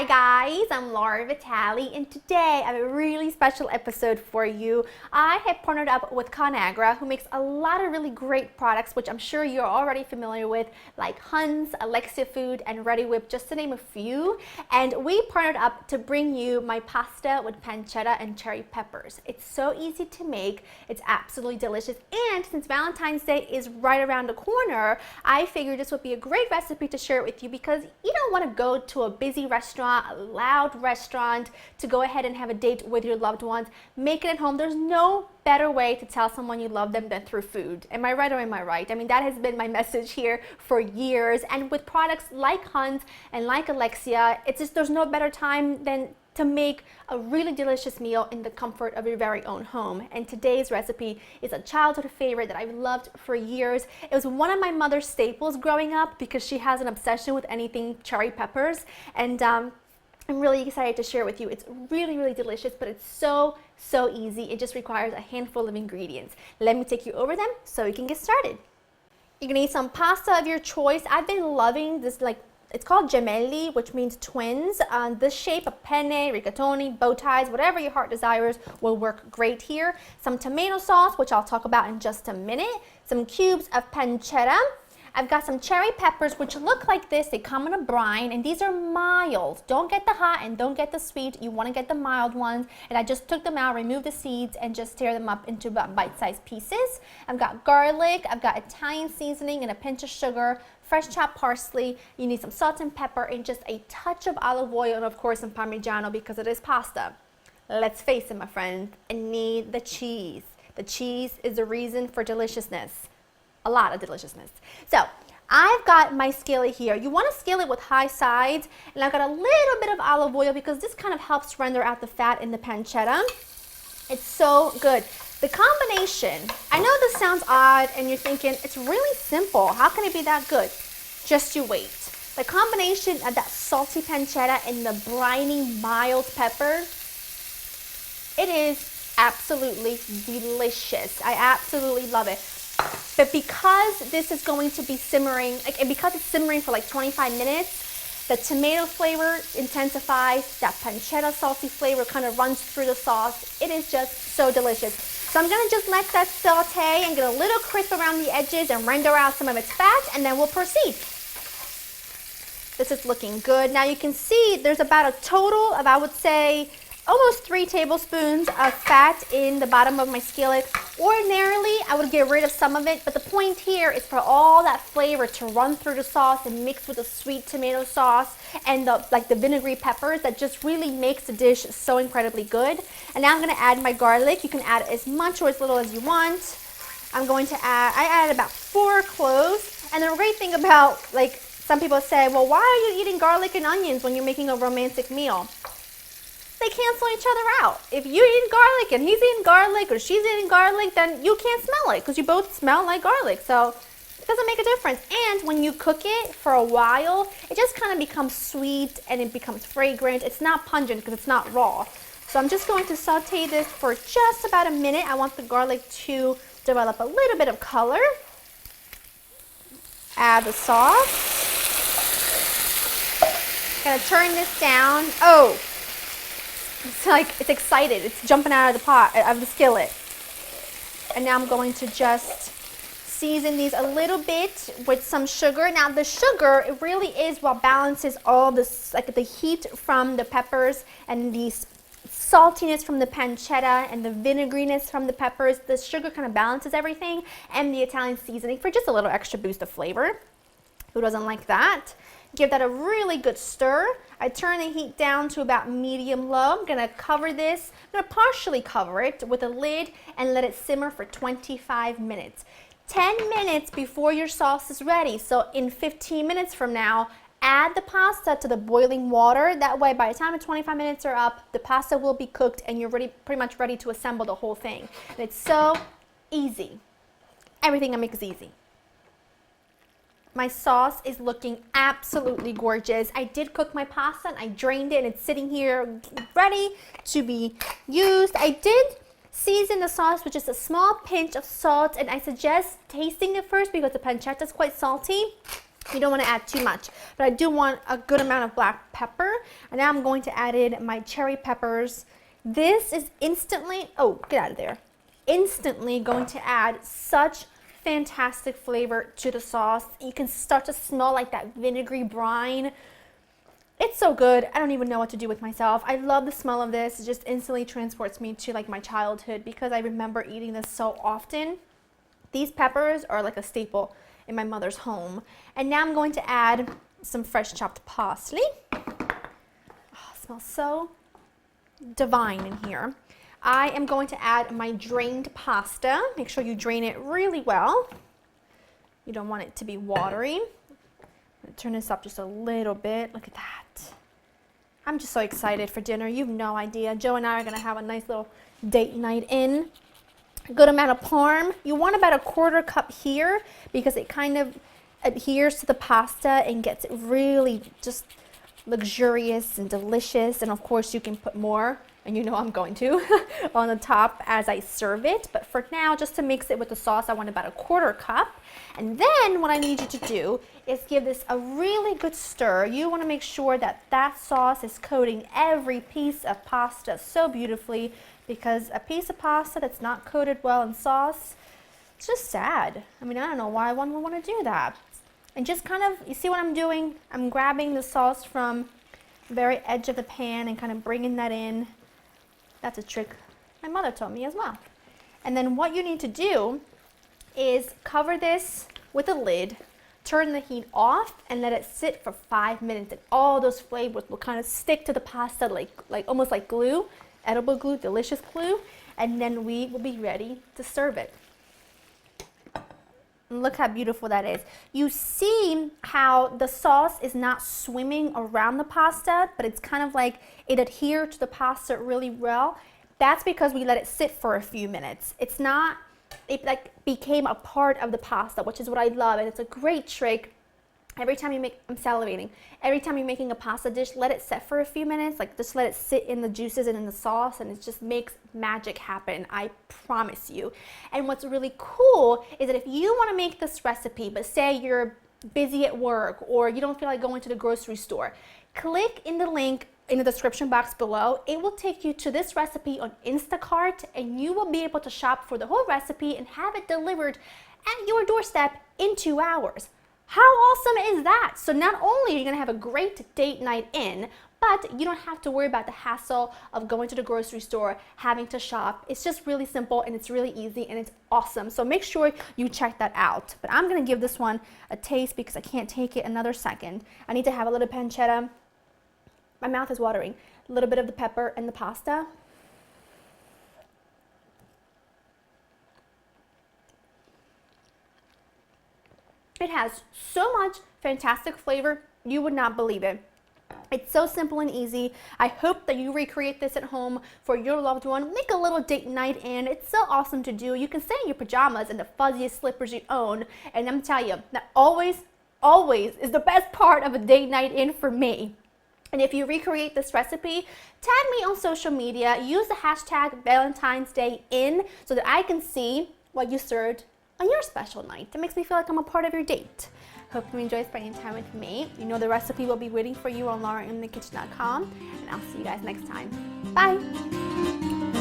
Hi guys, I'm Laura Vitale, and today I have a really special episode for you. I have partnered up with Conagra, who makes a lot of really great products, which I'm sure you're already familiar with, like Hunt's, Alexia Food, and Reddi-wip, just to name a few. And we partnered up to bring you my pasta with pancetta and cherry peppers. It's so easy to make, it's absolutely delicious, and since Valentine's Day is right around the corner, I figured this would be a great recipe to share it with you because you don't want to go to a busy restaurant, a loud restaurant, to go ahead and have a date with your loved ones. Make it at home. There's no better way to tell someone you love them than through food. Am I right or am I right? I mean, that has been my message here for years. And with products like Hunt's and like Alexia, it's just there's no better time than to make a really delicious meal in the comfort of your very own home. And today's recipe is a childhood favorite that I've loved for years. It was one of my mother's staples growing up because she has an obsession with anything cherry peppers. And I'm really excited to share it with you. It's really, really delicious, but it's so easy. It just requires a handful of ingredients. Let me take you over them so we can get started. You're gonna need some pasta of your choice. I've been loving this, it's called gemelli, which means twins. This shape of penne, rigatoni, bow ties, whatever your heart desires will work great here. Some tomato sauce, which I'll talk about in just a minute. Some cubes of pancetta. I've got some cherry peppers, which look like this. They come in a brine, and these are mild. Don't get the hot and don't get the sweet. You want to get the mild ones. And I just took them out, removed the seeds, and just tear them up into about bite-sized pieces. I've got garlic. I've got Italian seasoning and a pinch of sugar, fresh chopped parsley. You need some salt and pepper and just a touch of olive oil, and of course some Parmigiano because it is pasta. Let's face it, my friend, I need the cheese. The cheese is the reason for deliciousness. A lot of deliciousness. So I've got my skillet here. You want to skillet with high sides, and I've got a little bit of olive oil because this kind of helps render out the fat in the pancetta. It's so good. The combination, I know this sounds odd and you're thinking it's really simple. How can it be that good? Just you wait. The combination of that salty pancetta and the briny mild pepper, it is absolutely delicious. I absolutely love it. But because this is going to be simmering, and because it's simmering for like 25 minutes, the tomato flavor intensifies, that pancetta salty flavor kind of runs through the sauce. It is just so delicious. So I'm going to just let that saute and get a little crisp around the edges and render out some of its fat, and then we'll proceed. This is looking good. Now you can see there's about a total of, I would say, almost 3 tablespoons of fat in the bottom of my skillet. Ordinarily, I would get rid of some of it, but the point here is for all that flavor to run through the sauce and mix with the sweet tomato sauce and the vinegary peppers that just really makes the dish so incredibly good. And now I'm going to add my garlic. You can add as much or as little as you want. I added about 4 cloves. And the great thing about, some people say, well, why are you eating garlic and onions when you're making a romantic meal? They cancel each other out. If you eat garlic and he's eating garlic or she's eating garlic, then you can't smell it because you both smell like garlic. So it doesn't make a difference. And when you cook it for a while, it just kind of becomes sweet and it becomes fragrant. It's not pungent because it's not raw. So I'm just going to saute this for just about a minute. I want the garlic to develop a little bit of color. Add the sauce. Gonna turn this down. Oh! It's excited. It's jumping out of the pot, of the skillet. And now I'm going to just season these a little bit with some sugar. Now the sugar, it really is what balances all this, the heat from the peppers and the saltiness from the pancetta and the vinegariness from the peppers. The sugar kind of balances everything, and the Italian seasoning for just a little extra boost of flavor. Who doesn't like that? Give that a really good stir. I turn the heat down to about medium-low. I'm gonna cover this. I'm gonna partially cover it with a lid and let it simmer for 25 minutes. 10 minutes before your sauce is ready. So in 15 minutes from now, add the pasta to the boiling water. That way, by the time the 25 minutes are up, the pasta will be cooked and you're pretty much ready to assemble the whole thing. And it's so easy. Everything I make is easy. My sauce is looking absolutely gorgeous. I did cook my pasta and I drained it and it's sitting here ready to be used. I did season the sauce with just a small pinch of salt, and I suggest tasting it first because the pancetta is quite salty. You don't want to add too much, but I do want a good amount of black pepper. And now I'm going to add in my cherry peppers. This is instantly, oh, get out of there. Instantly going to add such fantastic flavor to the sauce. You can start to smell like that vinegary brine. It's so good. I don't even know what to do with myself. I love the smell of this. It just instantly transports me to like my childhood because I remember eating this so often. These peppers are like a staple in my mother's home. And now I'm going to add some fresh chopped parsley. Oh, it smells so divine in here. I am going to add my drained pasta. Make sure you drain it really well. You don't want it to be watery. I'm going to turn this up just a little bit. Look at that. I'm just so excited for dinner. You have no idea. Joe and I are going to have a nice little date night in. A good amount of parm. You want about a 1/4 cup here because it kind of adheres to the pasta and gets it really just luxurious and delicious. And of course you can put more, and you know I'm going to, on the top as I serve it. But for now, just to mix it with the sauce, I want about a 1/4 cup. And then what I need you to do is give this a really good stir. You want to make sure that that sauce is coating every piece of pasta so beautifully, because a piece of pasta that's not coated well in sauce, it's just sad. I mean, I don't know why one would want to do that. And just kind of, you see what I'm doing? I'm grabbing the sauce from the very edge of the pan and kind of bringing that in. That's a trick my mother taught me as well. And then what you need to do is cover this with a lid, turn the heat off, and let it sit for 5 minutes. And all those flavors will kind of stick to the pasta like almost like glue, edible glue, delicious glue. And then we will be ready to serve it. Look how beautiful that is. You see how the sauce is not swimming around the pasta, but it's kind of like it adhered to the pasta really well. That's because we let it sit for a few minutes. It's not, it like became a part of the pasta, which is what I love. And it's a great trick. Every time you make, I'm salivating. Every time you're making a pasta dish, let it set for a few minutes. Like just let it sit in the juices and in the sauce, and it just makes magic happen. I promise you. And what's really cool is that if you want to make this recipe, but say you're busy at work or you don't feel like going to the grocery store, click in the link in the description box below. It will take you to this recipe on Instacart, and you will be able to shop for the whole recipe and have it delivered at your doorstep in 2 hours. How awesome is that? So not only are you going to have a great date night in, but you don't have to worry about the hassle of going to the grocery store, having to shop. It's just really simple, and it's really easy, and it's awesome. So make sure you check that out. But I'm going to give this one a taste because I can't take it another second. I need to have a little pancetta. My mouth is watering. A little bit of the pepper and the pasta. It has so much fantastic flavor, you would not believe it. It's so simple and easy. I hope that you recreate this at home for your loved one. Make a little date night in. It's so awesome to do. You can stay in your pajamas and the fuzziest slippers you own. And I'm telling you, that always is the best part of a date night in for me. And if you recreate this recipe, tag me on social media. Use the hashtag Valentine's Day in so that I can see what you served on your special night. It makes me feel like I'm a part of your date. Hope you enjoy spending time with me. You know the recipe will be waiting for you on laureninthekitchen.com, and I'll see you guys next time. Bye!